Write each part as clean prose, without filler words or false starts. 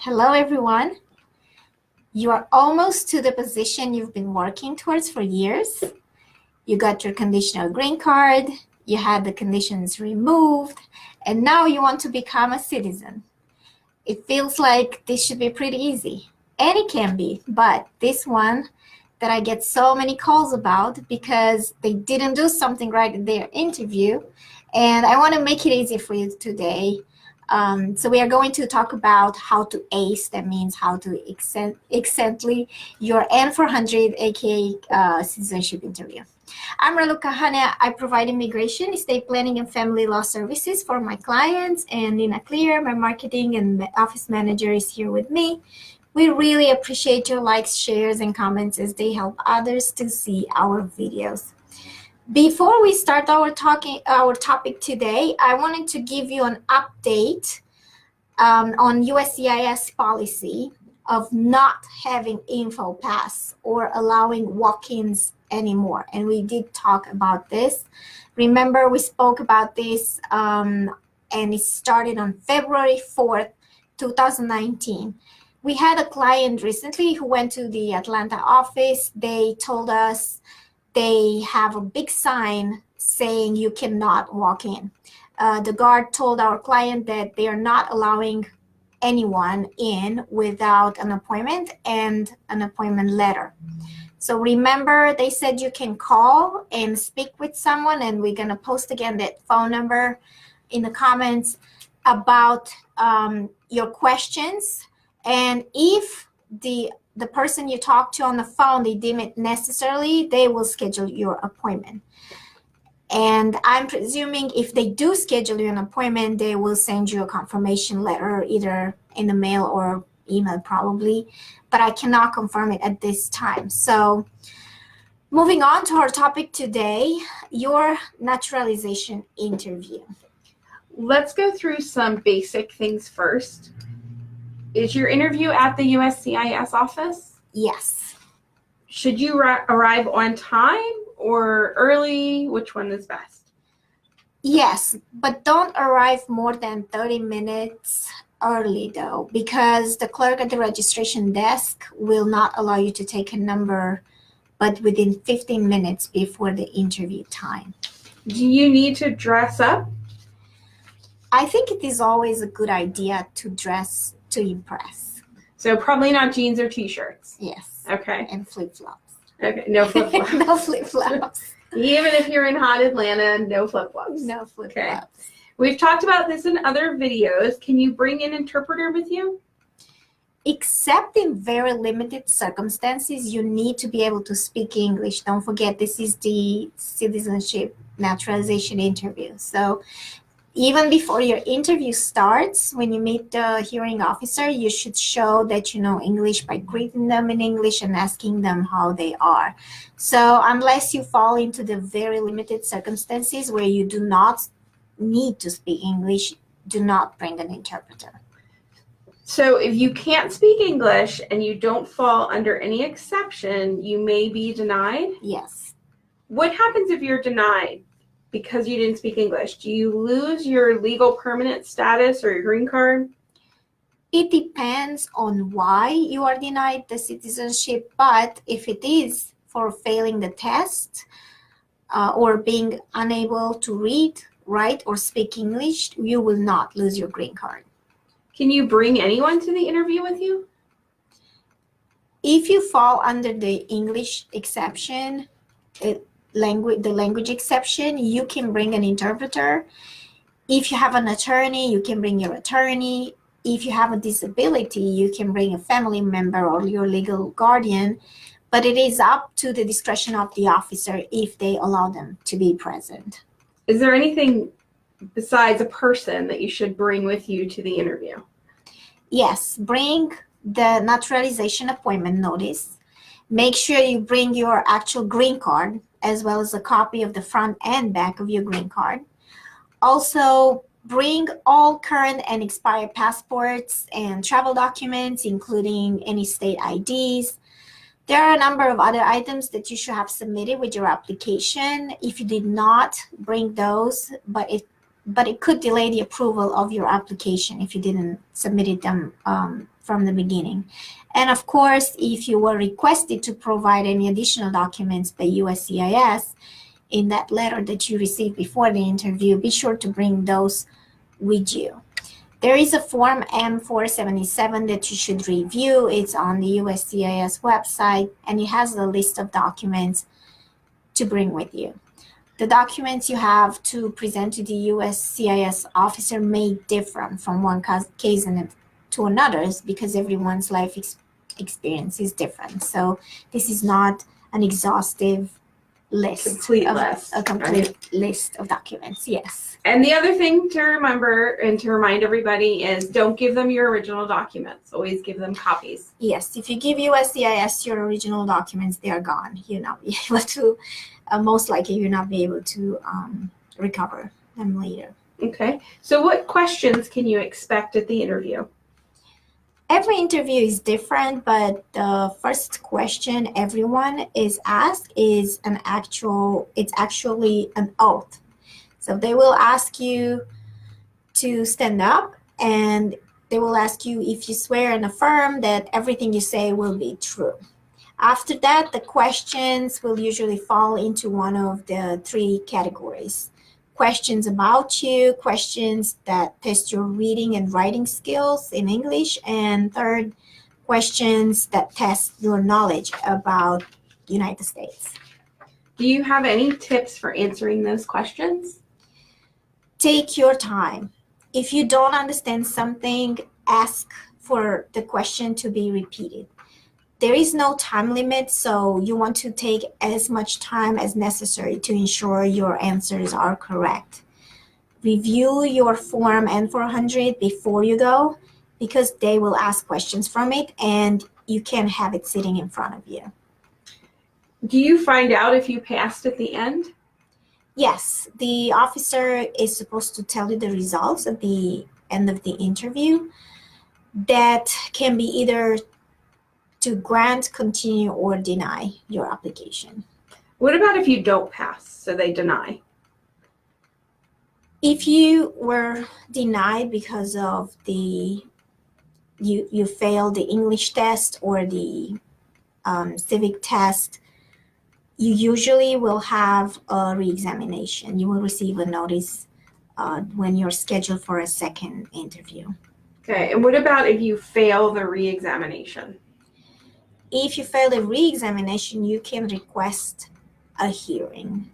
Hello, everyone. You are almost to the position you've been working towards for years. You got your conditional green card, you had the conditions removed, and now you want to become a citizen. It feels like this should be pretty easy, and it can be, but this one that I get so many calls about because they didn't do something right in their interview, and I want to make it easy for you today. So we are going to talk about how to ace, that means how to excellently your N-400, aka citizenship interview. I'm Raluca. I provide immigration, estate planning, and family law services for my clients. And Nina Clear, my marketing and office manager, is here with me. We really appreciate your likes, shares, and comments as they help others to see our videos. Before we start our topic today, I wanted to give you an update on USCIS policy of not having info pass or allowing walk-ins anymore. And we did talk about this. Remember, we spoke about this and it started on February 4th, 2019. We had a client recently who went to the Atlanta office. They told us they have a big sign saying you cannot walk in. The guard told our client that they are not allowing anyone in without an appointment and an appointment letter. So remember, they said you can call and speak with someone, and we're going to post again that phone number in the comments about your questions. And if the person you talk to on the phone, they deem it necessary, they will schedule your appointment. And I'm presuming if they do schedule you an appointment, they will send you a confirmation letter either in the mail or email probably, but I cannot confirm it at this time. So moving on to our topic today, your naturalization interview. Let's go through some basic things first. Is your interview at the USCIS office? Yes. Should you arrive on time or early? Which one is best? Yes, but don't arrive more than 30 minutes early though, because the clerk at the registration desk will not allow you to take a number but within 15 minutes before the interview time. Do you need to dress up? I think it is always a good idea to dress to impress. So probably not jeans or t-shirts. Yes. Okay. And flip-flops. Okay, no flip-flops. No flip-flops. Even if you're in hot Atlanta, no flip-flops. No flip-flops. Okay. We've talked about this in other videos. Can you bring an interpreter with you? Except in very limited circumstances, you need to be able to speak English. Don't forget, this is the citizenship naturalization interview. So even before your interview starts, when you meet the hearing officer, you should show that you know English by greeting them in English and asking them how they are. So unless you fall into the very limited circumstances where you do not need to speak English, do not bring an interpreter. So if you can't speak English and you don't fall under any exception, you may be denied? Yes. What happens if you're denied because you didn't speak English? Do you lose your legal permanent status or your green card? It depends on why you are denied the citizenship, but if it is for failing the test or being unable to read, write, or speak English, you will not lose your green card. Can you bring anyone to the interview with you? If you fall under the English exception, the language exception, you can bring an interpreter. If you have an attorney, you can bring your attorney. If you have a disability, you can bring a family member or your legal guardian, but it is up to the discretion of the officer if they allow them to be present. Is there anything besides a person that you should bring with you to the interview? Yes, bring the naturalization appointment notice. Make sure you bring your actual green card as well as a copy of the front and back of your green card. Also, bring all current and expired passports and travel documents, including any state IDs. There are a number of other items that you should have submitted with your application. If you did not bring those, but but it could delay the approval of your application if you didn't submit them from the beginning. And of course, if you were requested to provide any additional documents by USCIS in that letter that you received before the interview, be sure to bring those with you. There is a form N-400 that you should review. It's on the USCIS website, and it has a list of documents to bring with you. The documents you have to present to the USCIS officer may differ from one case to another because everyone's life experience is different. So this is not an exhaustive list. A complete list of documents, yes. And the other thing to remember and to remind everybody is don't give them your original documents. Always give them copies. Yes, if you give USCIS your original documents, they are gone. You'll not be able to, most likely you'll not be able to recover them later. Okay, so what questions can you expect at the interview? Every interview is different, but the first question everyone is asked is it's actually an oath. So they will ask you to stand up, and they will ask you if you swear and affirm that everything you say will be true. After that, the questions will usually fall into one of the three categories. Questions about you, questions that test your reading and writing skills in English, and third, questions that test your knowledge about the United States. Do you have any tips for answering those questions? Take your time. If you don't understand something, ask for the question to be repeated. There is no time limit, so you want to take as much time as necessary to ensure your answers are correct. Review your form N-400 before you go, because they will ask questions from it and you can't have it sitting in front of you. Do you find out if you passed at the end? Yes, the officer is supposed to tell you the results at the end of the interview. That can be either to grant, continue, or deny your application. What about if you don't pass, so they deny? If you were denied because of you failed the English test or the civic test, you usually will have a re-examination. You will receive a notice when you're scheduled for a second interview. Okay, and what about if you fail the re-examination? If you fail the re-examination, you can request a hearing.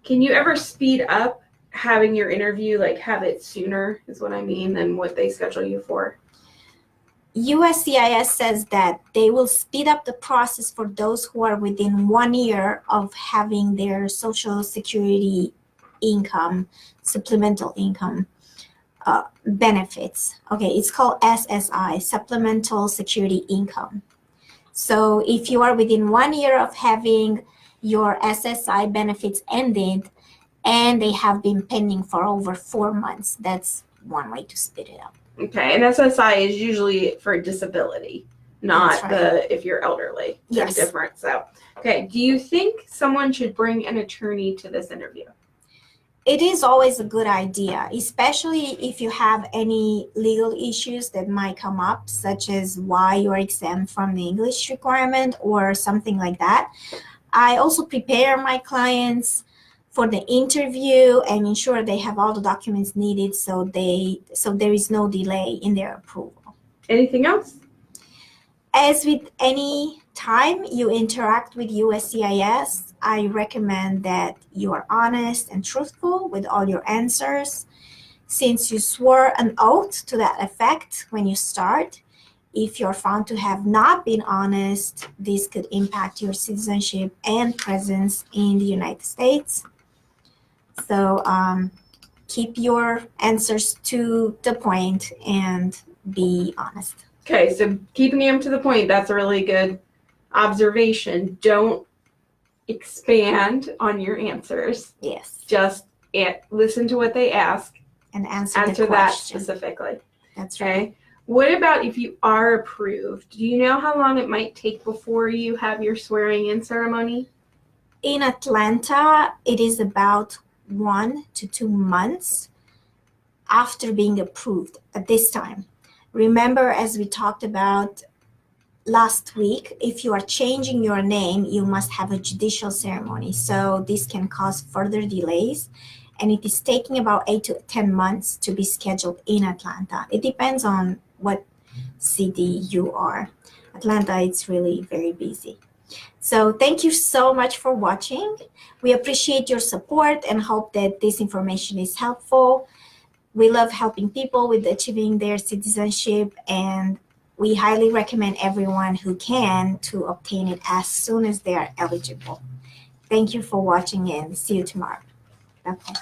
Can you ever speed up having your interview, like have it sooner is what I mean, than what they schedule you for? USCIS says that they will speed up the process for those who are within 1 year of having their Social Security income, supplemental income benefits. Okay, it's called SSI, Supplemental Security Income. So if you are within 1 year of having your SSI benefits ended and they have been pending for over 4 months, that's one way to speed it up. Okay, and SSI is usually for disability, not if you're elderly. They're different. So, okay, do you think someone should bring an attorney to this interview? It is always a good idea, especially if you have any legal issues that might come up, such as why you're exempt from the English requirement or something like that. I also prepare my clients for the interview and ensure they have all the documents needed so there is no delay in their approval. Anything else? As with any time you interact with USCIS, I recommend that you are honest and truthful with all your answers. Since you swore an oath to that effect when you start, if you're found to have not been honest, this could impact your citizenship and presence in the United States. So keep your answers to the point and be honest. Okay, so keeping them to the point, that's a really good observation. Don't expand on your answers. Yes. Just listen to what they ask and answer the that question specifically. That's okay. Right. What about if you are approved? Do you know how long it might take before you have your swearing in ceremony? In Atlanta, it is about 1 to 2 months after being approved at this time. Remember, as we talked about last week, if you are changing your name, you must have a judicial ceremony. So this can cause further delays, and it is taking about 8 to 10 months to be scheduled in Atlanta. It depends on what city you are. Atlanta, it's really very busy. So thank you so much for watching. We appreciate your support and hope that this information is helpful. We love helping people with achieving their citizenship, and we highly recommend everyone who can to obtain it as soon as they are eligible. Thank you for watching and see you tomorrow. Bye-bye.